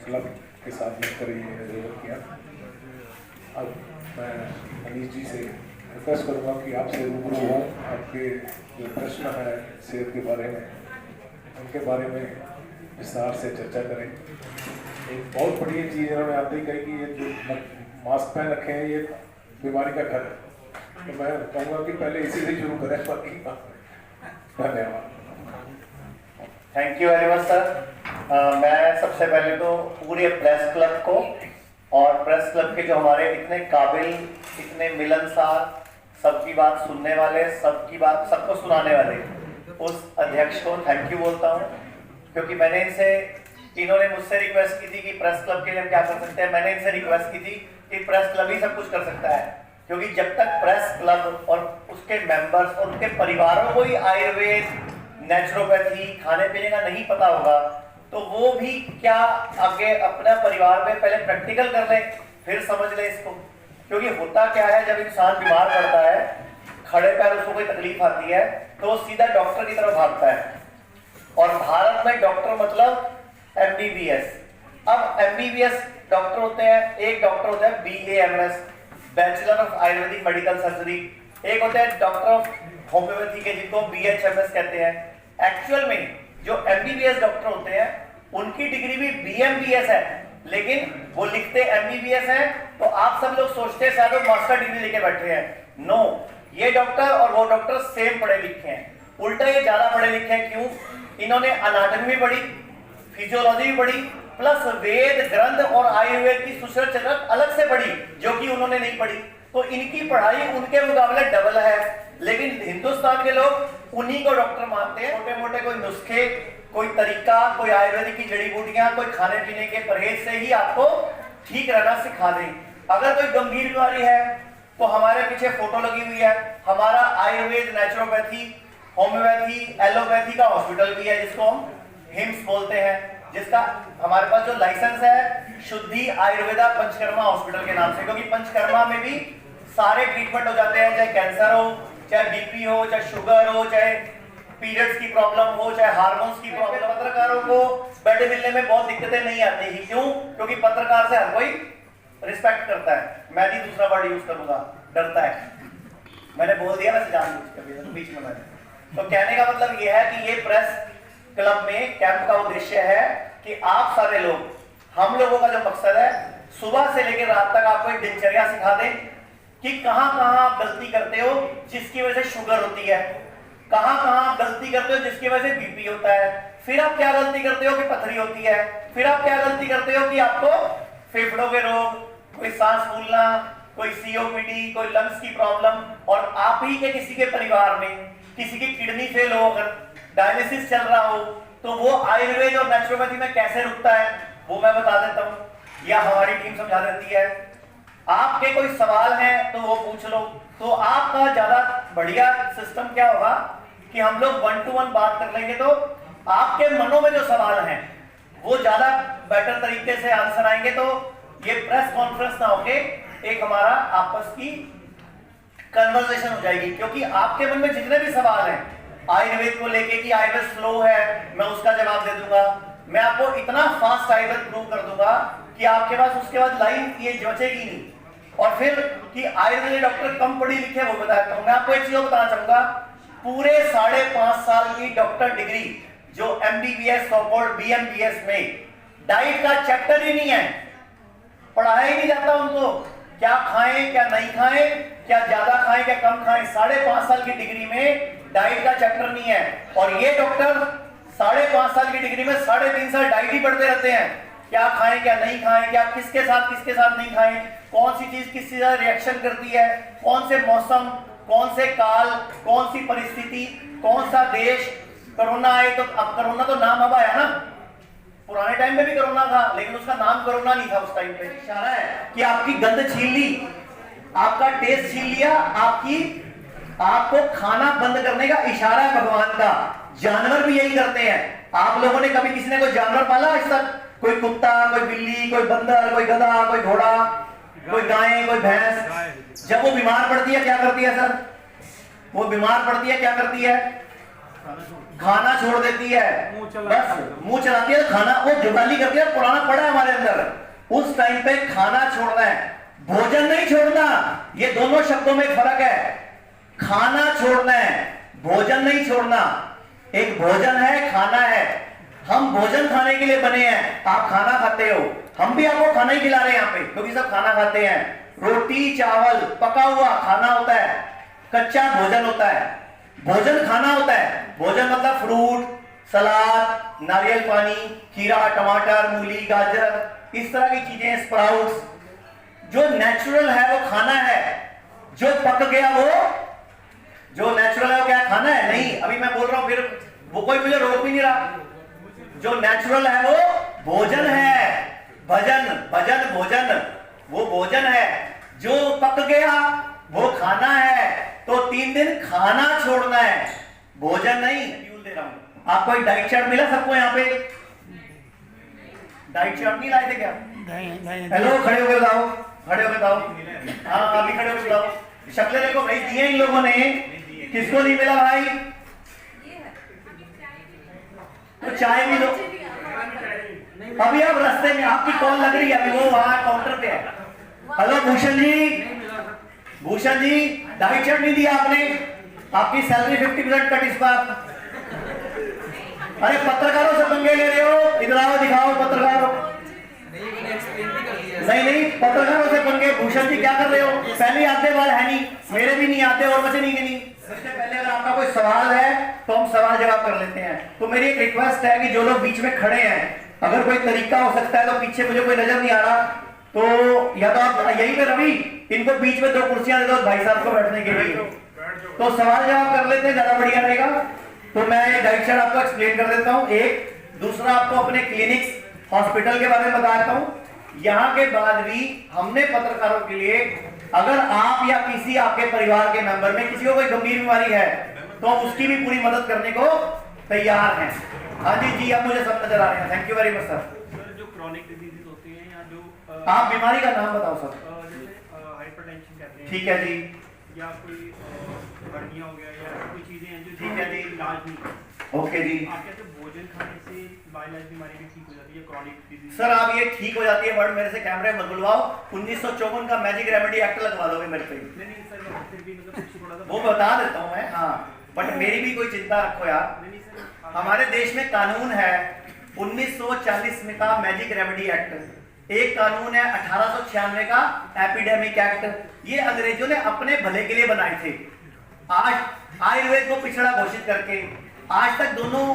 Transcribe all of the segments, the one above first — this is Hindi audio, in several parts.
क्लब के साथ मिलकर ये डिलीवर किया। अब मैं अनीश जी से रिक्वेस्ट करूँगा कि आपसे रूबरू हों, आपके जो प्रश्न है सेहत के बारे में उनके बारे में विस्तार से चर्चा करें। एक बहुत बढ़िया चीज़ इन्होंने आते ही कही कि ये जो मास्क पहन रखे हैं ये बीमारी का घर है, तो मैं कहूँगा कि पहले इसी से शुरू करें। बाकी धन्यवाद। Thank you very much sir. मैं सबसे पहले तो पूरे प्रेस क्लब को और प्रेस क्लब के जो हमारे इतने काबिल, इतने मिलनसार, सबकी बात सुनने वाले, सबकी बात सबको सुनाने वाले उस अध्यक्ष को थैंक यू बोलता हूँ, क्योंकि मैंने इन्होंने मुझसे रिक्वेस्ट की थी कि प्रेस क्लब के लिए हम क्या कर सकते हैं। मैंने इनसे रिक्वेस्ट की थी कि प्रेस क्लब ही सब कुछ कर सकता है, क्योंकि जब तक प्रेस क्लब और उसके मेंबर्स और उनके परिवारों को ही आयुर्वेद, नेचुरोपैथी, खाने पीने का नहीं पता होगा, तो वो भी क्या आगे अपना परिवार में पहले प्रैक्टिकल कर ले फिर समझ ले इसको। क्योंकि होता क्या है, जब इंसान बीमार पड़ता है, खड़े पैर उसको कोई तकलीफ आती है तो सीधा डॉक्टर की तरफ भागता है। और भारत में डॉक्टर मतलब MBBS। अब MBBS डॉक्टर होते हैं, एक डॉक्टर होता है BAMS, bachelor of Ayurvedic medical surgery, एक होता है डॉक्टर ऑफ होम्योपैथी के जिनको BHMS कहते हैं। एक्चुअल में जो MBBS डॉक्टर होते हैं उनकी डिग्री भी BMBS है, लेकिन वो लिखते MBBS है, तो आप सब लोग सोचते हैं शायद वो मास्टर डिग्री लेके बैठे हैं। नो, ये डॉक्टर और वो डॉक्टर सेम पढ़े लिखे हैं, उल्टा ये ज्यादा पढ़े लिखे हैं। क्यों? इन्होंने अनाटमी भी पढ़ी, फिजियोलॉजी भी पढ़ी, प्लस वेद ग्रंथ और आयुर्वेद की सुश्रुत चरक अलग से पढ़ी, जो कि उन्होंने नहीं पढ़ी। तो इनकी पढ़ाई उनके मुकाबले डबल है। लेकिन हिंदुस्तान के लोग उन्हीं को डॉक्टर मानते हैं। छोटे मोटे कोई नुस्खे, कोई तरीका, कोई आयुर्वेदिक की जड़ी बूटियां, कोई खाने पीने के परहेज से ही आपको ठीक रहना सिखा दें। अगर कोई गंभीर बीमारी है तो हमारे पीछे फोटो लगी हुई है, हमारा आयुर्वेद, नेचुरोपैथी, होम्योपैथी, एलोपैथी का हॉस्पिटल भी है, जिसको हम हिम्स बोलते हैं, जिसका हमारे पास जो लाइसेंस है शुद्धि आयुर्वेदा पंचकर्मा हॉस्पिटल के नाम से। क्योंकि पंचकर्मा में भी सारे ट्रीटमेंट हो जाते हैं, चाहे कैंसर हो, चाहे BP हो, चाहे शुगर हो, चाहे पीरियड्स की प्रॉब्लम हो, चाहे हार्मोन्स की प्रॉब्लम। पत्रकारों को बेड मिलने में बहुत दिक्कतें नहीं आती ही। क्यों? क्योंकि पत्रकार से हर कोई रिस्पेक्ट करता है। मैं भी दूसरा वर्ड यूज करूंगा, डरता है। मैंने बोल दिया वैसे जानबूझकर बीच में मैंने। तो कहने का मतलब यह है कि ये प्रेस क्लब में कैंप का उद्देश्य है कि आप सारे लोग, हम लोगों का जो मकसद है, सुबह से लेकर रात तक आपको एक दिनचर्या सिखा दें कि कहां कहां आप गलती करते हो जिसकी वजह से शुगर होती है, कहां कहां आप गलती करते हो जिसकी वजह से BP होता है, फिर आप क्या गलती करते हो कि पथरी होती है, फिर आप क्या गलती करते हो कि आपको फेफड़ों के रोग, कोई सांस फूलना, कोई COPD, कोई लंग्स की प्रॉब्लम, और आप ही के किसी के परिवार में किसी की किडनी फेल हो, अगर डायलिसिस चल रहा हो, तो वो आयुर्वेद और नेचुरोपैथी में कैसे रुकता है वो मैं बता देता हूं, या हमारी टीम समझा देती है। आपके कोई सवाल है तो वो पूछ लो। तो आपका ज्यादा बढ़िया सिस्टम क्या होगा कि हम लोग 1 to 1 बात कर लेंगे, तो आपके मनों में जो सवाल हैं वो ज्यादा बेटर तरीके से आंसर आएंगे। तो ये प्रेस कॉन्फ्रेंस ना होके एक हमारा आपस की कन्वर्सेशन हो जाएगी, क्योंकि आपके मन में जितने भी सवाल हैं आयुर्वेद को लेके कि आयुर्वेद स्लो है, मैं उसका जवाब दे दूंगा। मैं आपको इतना फास्ट आयुर्वेद प्रूव कर दूंगा कि आपके पास उसके बाद लाइन ये बचेगी नहीं। और फिर कि आयुर्वेद डॉक्टर कम पढ़ी लिखे वो बताता हूं। मैं आपको एक चीज बताना चाहूंगा, पूरे 5.5 साल की डॉक्टर डिग्री जो MBBS और BMBS में डाइट का चैप्टर ही नहीं है, पढ़ाया ही नहीं जाता उनको, क्या खाएं क्या नहीं खाएं, क्या ज्यादा खाएं क्या कम खाएं। 5.5 साल की डिग्री में डाइट का चैप्टर नहीं है। और ये डॉक्टर 5.5 साल की डिग्री में 3.5 साल डाइट ही पढ़ते रहते हैं, क्या खाएं क्या नहीं खाएं, क्या किसके साथ नहीं खाएं, कौन सी चीज किससे ज्यादा रिएक्शन करती है, कौन से मौसम, कौन से काल, कौन सी परिस्थिति, कौन सा देश। कोरोना आए तो, अब कोरोना तो नाम अब आया ना, पुराने टाइम में भी कोरोना था लेकिन उसका नाम कोरोना नहीं था उस टाइम पे। इशारा है कि आपकी गंध छीन ली, आपका टेस्ट छीन लिया, आपको खाना बंद करने का इशारा है भगवान का। जानवर भी यही करते हैं। आप लोगों ने कभी किसी ने कोई जानवर पाला आज तक? कोई कुत्ता, कोई बिल्ली, कोई बंदर, कोई गधा, कोई घोड़ा, कोई गाय, कोई भैंस। जब वो बीमार पड़ती है क्या करती है सर? वो बीमार पड़ती है क्या करती है? खाना छोड़ देती है, बस मुंह चलाती है, खाना वो जुगाली करती है। पुराना पड़ा है हमारे अंदर, उस टाइम पे खाना छोड़ना है, भोजन नहीं छोड़ना। ये दोनों शब्दों में फर्क है। खाना छोड़ना है, भोजन नहीं छोड़ना। एक भोजन है, खाना है। हम भोजन खाने के लिए बने हैं, आप खाना खाते हो, हम भी आपको खाना ही खिला रहे हैं यहाँ पे, क्योंकि सब खाना खाते हैं। रोटी चावल पका हुआ खाना होता है, कच्चा भोजन होता है। भोजन खाना होता है, भोजन मतलब फ्रूट, सलाद, नारियल पानी, खीरा, टमाटर, मूली, गाजर, इस तरह की चीजें, स्प्राउट्स। जो नेचुरल है वो खाना है, जो पक गया वो, जो नेचुरल है वो क्या खाना है? नहीं, अभी मैं बोल रहा हूं, फिर वो कोई मुझे रोक भी नहीं रहा। जो नेचुरल है वो भोजन है, भजन भजन भोजन, वो भोजन है। जो पक गया वो खाना है। तो 3 दिन खाना छोड़ना है, भोजन नहीं। दे रहा हूं आपको, एक डाइट चार्ट मिला सबको यहाँ पे? डाइट चार्ट नहीं लाए थे क्या? हेलो, खड़े होकर बताओ, खड़े होकर बताओ। हाँ, अभी खड़े होकर बताओ। शक्लें देखो भाई, दिए इन लोगों ने, किसको नहीं मिला भाई? तो चाय भी दो। अभी आप रास्ते में, आपकी कॉल लग रही है अभी, वो वहां काउंटर पे है। Hello Bhushan ji, Bhushan ji, diet chart नहीं दिया आपने? आपकी सैलरी 50% कट इस बार। अरे पत्रकारों से पंगे ले रहे हो, इधर आओ, दिखाओ पत्रकारों। नहीं, पत्रकारों से पंगे। भूषण जी क्या कर रहे हो? पहले आते बाल है नहीं, मेरे भी नहीं आते और बचे नहीं। सबसे पहले अगर आपका कोई सवाल है तो हम सवाल जवाब कर लेते हैं। तो मेरी एक रिक्वेस्ट है कि जो लोग बीच में खड़े हैं, अगर कोई तरीका हो सकता है तो पीछे मुझे कोई नजर नहीं आ रहा, तो या तो आप यहीं पे रवि, इनको बीच में 2 कुर्सियां दे दो भाई साहब को बैठने के लिए, तो सवाल जवाब कर लेते हैं, ज्यादा बढ़िया रहेगा। तो मैं डाइट चार्ट आपको एक्सप्लेन कर देता हूँ। एक दूसरा आपको अपने क्लिनिक्स, हॉस्पिटल के बारे में बताता हूँ। यहाँ के बाद भी हमने पत्रकारों के लिए, अगर आप या किसी आपके परिवार के मेंबर में किसी को कोई गंभीर बीमारी है तो हम उसकी भी पूरी मदद करने को तैयार हैं। हाँ जी, अब मुझे सब नजर आ रहे हैं। Thank you very much sir. जो क्रॉनिक डिजीजेस होती हैं या जो आप बीमारी का नाम बताओ सर। जैसे हाइपरटेंशन कहते हैं, ठीक है जी, या कोई हर्निया हो गया, या कोई चीजें हैं जो ठीक है जी, इलाज नहीं। ओके जी। आप कहते हैं भोजन खाने से लाइलाज बीमारी भी ठीक हो जाती है, क्रॉनिक डिजीज? सर आप ये ठीक हो जाती है वर्ड मेरे से कैमरे मत बुलवाओ। 1954 का मैजिक रेमेडी एक्ट लगवा दोगे मेरे पे? नहीं सर, फिर भी मतलब कुछ थोड़ा सा वो बता देता हूँ मैं। हाँ, बट मेरी भी कोई चिंता रखो यार। नहीं सर, हमारे देश में कानून है 1940 में का मैजिक रेमेडी एक्ट, एक कानून है 1896 का एपिडेमिक एक्ट। ये अंग्रेजों ने अपने भले के लिए बनाए थे। आज आयुर्वेद को पिछड़ा घोषित करके आज तक दोनों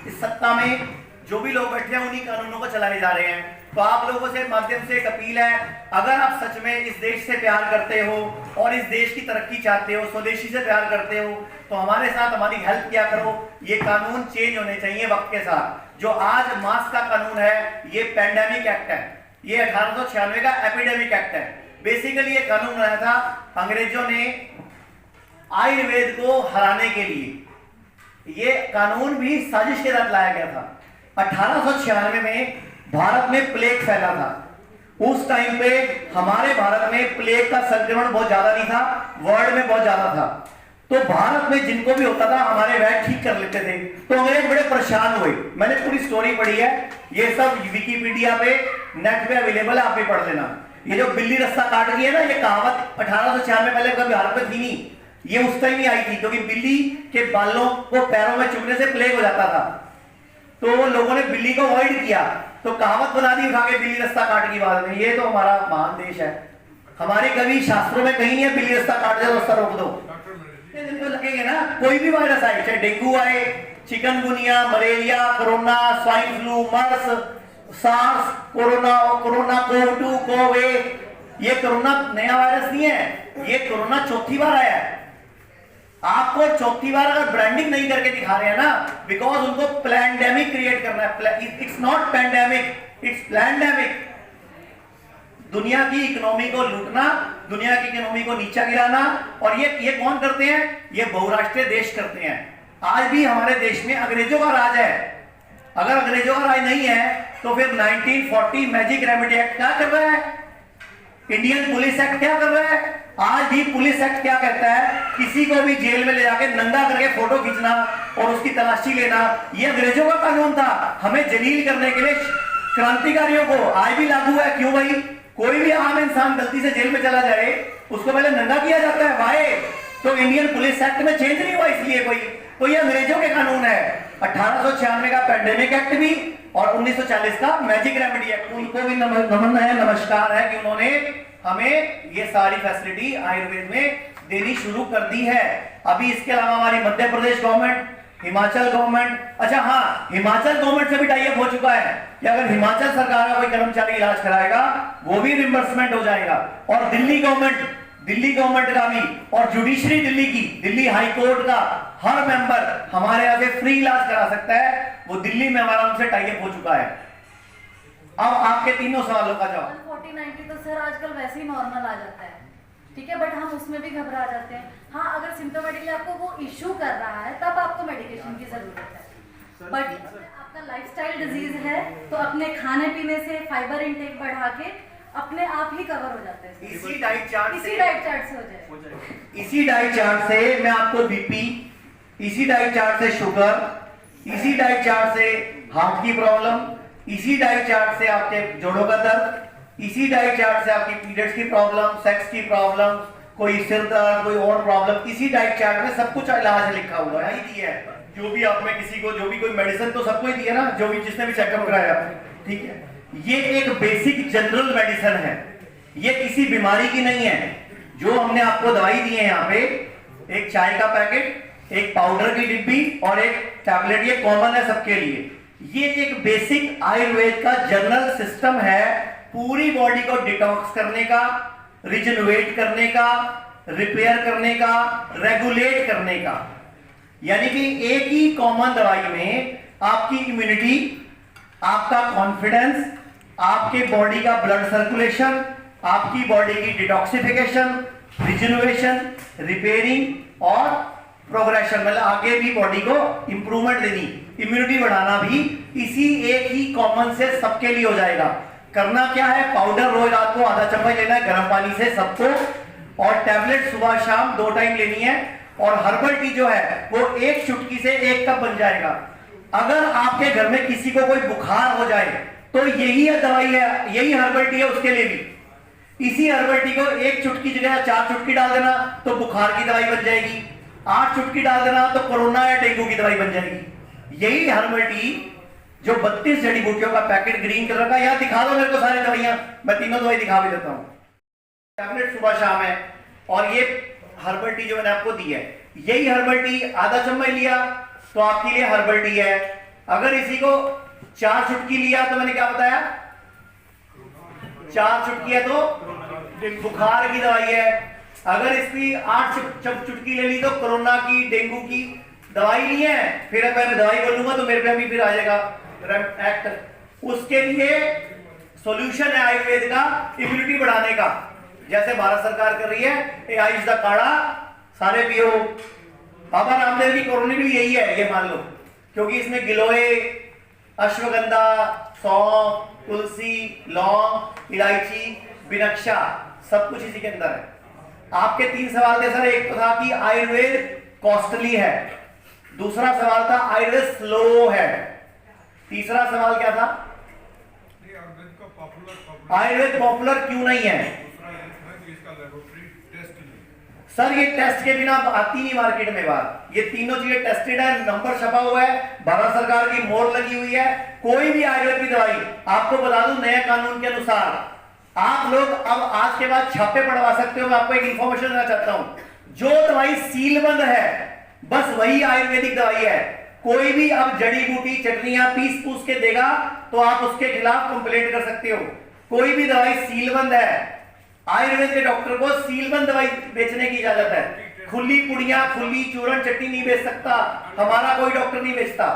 इस सत्ता में जो भी लोग बैठे हैं उन्हीं कानूनों को चलाए जा रहे हैं। तो आप लोगों से माध्यम से एक अपील है, अगर आप सच में इस देश से प्यार करते हो और इस देश की तरक्की चाहते हो, स्वदेशी से प्यार करते हो, तो हमारे साथ हमारी हेल्प किया करो। ये कानून चेंज होने चाहिए वक्त के साथ। जो आज मास्क का कानून है ये पेंडेमिक एक्ट है, ये 1896 का एपिडेमिक एक्ट है। बेसिकली ये कानून बनाया था अंग्रेजों ने आयुर्वेद को हराने के लिए। ये कानून भी साजिश के तहत लाया गया था। 1896 में भारत में प्लेग फैला था। उस टाइम पे हमारे भारत में प्लेग का संक्रमण बहुत ज्यादा नहीं था, वर्ल्ड में बहुत ज्यादा था। तो भारत में जिनको भी होता था हमारे वैद ठीक कर लेते थे। तो अंग्रेज बड़े परेशान हुए। मैंने पूरी स्टोरी पढ़ी है, ये सब विकिपीडिया पे नेट पे अवेलेबल है, आप भी पढ़ लेना। ये जो बिल्ली रास्ता काट गई है ना, ये कहावत 1896 पहले कभी भारत में थी नहीं, ये उस टाइम ही आई थी, क्योंकि बिल्ली के बालों को पैरों में चुभने से प्लेग हो जाता था। तो लोगों ने बिल्ली को अवॉइड किया, तो कहावत बना दी उठा के, बिल्ली रास्ता काट की बाद में। ये तो हमारा महान देश है। हमारे कभी शास्त्रों में कहीं नहीं है बिल्ली रास्ता काट दे रास्ता रोक दो। दिन तो लगेंगे ना, कोई भी वायरस आए, चाहे डेंगू आए, chikungunya, malaria, corona, swine flu, MERS, SARS, corona, कोव2, कोवे, ये कोरोना नया वायरस नहीं है, ये कोरोना चौथी बार आया है। आपको चौथी बार अगर ब्रांडिंग नहीं करके दिखा रहे हैं ना, बिकॉज उनको प्लैंडेमिक क्रिएट करना है। It's not pandemic, it's plandemic. दुनिया की इकोनॉमी को लूटना, दुनिया की इकोनॉमी को नीचा गिराना, और ये कौन करते हैं? ये बहुराष्ट्रीय देश करते हैं। आज भी हमारे देश में अंग्रेजों का राज है। अगर अंग्रेजों का राज नहीं है तो फिर 1940 मैजिक रेमेडी एक्ट क्या कर रहा है? इंडियन पुलिस एक्ट क्या कर रहा है? आज भी पुलिस एक्ट क्या कहता है? किसी को भी जेल में ले जाके नंगा करके फोटो खींचना और उसकी तलाशी लेना, ये अंग्रेजों का कानून था, हमें जलील करने के लिए क्रांतिकारियों को। आज भी लागू है। क्यों भाई? कोई भी आम इंसान गलती से जेल में चला जाए, उसको पहले नंगा किया जाता है। वाई? तो इंडियन पुलिस एक्ट में चेंज नहीं हुआ इसलिए कोई, तो ये अंग्रेजों के कानून है। 1896 का पैंडेमिक एक्ट भी और 1940 का मैजिक रेमेडी एक्ट, उनको भी नमन है, नमस्कार है कि उन्होंने हमें ये सारी फैसिलिटी आयुर्वेद में देनी शुरू कर दी है। अभी इसके अलावा हमारी मध्य प्रदेश गवर्नमेंट, हिमाचल गवर्नमेंट, अच्छा हाँ, हिमाचल गवर्नमेंट से भी टाई अप हो चुका है कि अगर हिमाचल सरकार का कोई कर्मचारी इलाज कराएगा वो भी रिम्बर्समेंट हो जाएगा। और दिल्ली गवर्नमेंट का भी, और जुडिशरी दिल्ली की, दिल्ली हाई कोर्ट का हर मेंबर हमारे यहाँ से फ्री इलाज करा सकता है। वो दिल्ली में हमारा उनसे टाई अप हो चुका है। अब आपके तीनों सवालों का जवाब। 40-90 तो सर आजकल वैसे ही नॉर्मल आ जाता है, ठीक है, बट हम उसमें भी घबरा जाते हैं। हाँ, अगर सिम्टोमेटिकली आपको वो इशू कर रहा है तब आपको मेडिकेशन की जरूरत है, बट आपका लाइफस्टाइल डिजीज है तो अपने खाने पीने से फाइबर इनटेक बढ़ा के अपने आप ही कवर हो जाते हैं। इसी डाइट चार्ट से हो जाए। इसी डाइट चार्ट से मैं आपको बीपी, इसी डाइट चार्ट से शुगर, इसी डाइट चार्ट से हार्ट की प्रॉब्लम, इसी डाइट चार्ट से आपके जोड़ों का दर्द, इसी डाइट चार्ट से आपकी पीरियड्स की प्रॉब्लम, सेक्स की प्रॉब्लम, कोई सिर दर्द, कोई और प्रॉब्लम, इसी डाइट चार्ट में सब कुछ इलाज लिखा हुआ है। ही दिया है जो भी आप में किसी को जो भी कोई मेडिसिन तो सबको ही दिया ना, जो भी जिसने भी चेकअप कराया, ठीक है। ये एक बेसिक जनरल मेडिसिन है, ये किसी बीमारी की नहीं है। जो हमने आपको दवाई दी है यहाँ पे, एक चाय का पैकेट, एक पाउडर की डिब्बी और एक टैबलेट, ये कॉमन है सबके लिए। ये एक बेसिक आयुर्वेद का जनरल सिस्टम है, पूरी बॉडी को डिटॉक्स करने का, रिजनरेट करने का, रिपेयर करने का, रेगुलेट करने का। यानी कि एक ही कॉमन दवाई में आपकी इम्यूनिटी, आपका कॉन्फिडेंस, आपके बॉडी का ब्लड सर्कुलेशन, आपकी बॉडी की डिटॉक्सिफिकेशन, रिजनरेशन, रिपेयरिंग और प्रोग्रेशन, मतलब आगे भी बॉडी को इंप्रूवमेंट देनी, इम्यूनिटी बढ़ाना भी इसी एक ही कॉमन से सबके लिए हो जाएगा। करना क्या है? पाउडर रोज रात को आधा चम्मच लेना है गर्म पानी से सबको, और टैबलेट सुबह शाम 2 टाइम लेनी है, और हर्बल टी जो है वो एक चुटकी से 1 कप बन जाएगा। अगर आपके घर में किसी को कोई बुखार हो जाए तो यही दवाई है, यही हर्बल टी है उसके लिए भी। इसी हर्बल टी को 1 चुटकी जगह 4 चुटकी डाल देना तो बुखार की दवाई बन जाएगी, 8 चुटकी डाल देना तो कोरोना या डेंगू की दवाई बन जाएगी। यही हर्बल टी जो 32 जड़ी बूटियों का पैकेट ग्रीन कलर का, यहाँ दिखा दो मेरे को सारी दवाइयां, मैं तीनों दवाई दिखा भी देता हूँ। टैबलेट सुबह शाम है, और ये हर्बल टी जो मैंने आपको दी है, यही हर्बल टी आधा चम्मच लिया तो आपके लिए हर्बल टी है। अगर इसी को 4 चुटकी लिया तो मैंने क्या बताया, 4 चुटकी है तो बुखार की दवाई है। अगर इसकी 8 चुटकी ले ली तो कोरोना की, डेंगू की दवाई नहीं है। फिर अगर मैं दवाई बोलूंगा तो मेरे पे भी फिर आ जाएगा एक्ट। उसके लिए सॉल्यूशन है आयुर्वेद का, इम्यूनिटी बढ़ाने का, जैसे भारत सरकार कर रही है, ए आयुष दा काढ़ा सारे पियो। बाबा रामदेव की कॉलोनी भी यही है, ये मान लो, क्योंकि इसमें गिलोय, अश्वगंधा, सौंफ, तुलसी, लौंग, इलायची, बिनक्षा, सब कुछ इसी के अंदर है। आपके 3 सवाल थे सर, एक तो था कि आयुर्वेद कॉस्टली है, दूसरा सवाल था आयुर्वेद स्लो है, तीसरा सवाल क्या था, आयुर्वेद पॉपुलर क्यों नहीं है। सर ये टेस्ट के बिना आती नहीं मार्केट में बात, ये तीनों चीजें टेस्टेड है, नंबर छपा हुआ है, भारत सरकार की मोहर लगी हुई है। कोई भी आयुर्वेद की दवाई आपको बता दूं, नए कानून के अनुसार आप लोग अब आज के बाद छापे पढ़वा सकते हो। मैं आपको एक इंफॉर्मेशन देना चाहता हूं, जो दवाई सीलबंद है बस वही आयुर्वेदिक दवाई है। कोई भी अब जड़ी बूटी चटनियां पीस पूस के देगा तो आप उसके खिलाफ कंप्लेंट कर सकते हो। कोई भी दवाई सीलबंद है, आयुर्वेद के डॉक्टर को सीलबंद दवाई बेचने की इजाजत है। खुली पुड़ियां, खुली चूरन चटनी नहीं बेच सकता, हमारा कोई डॉक्टर नहीं बेचता।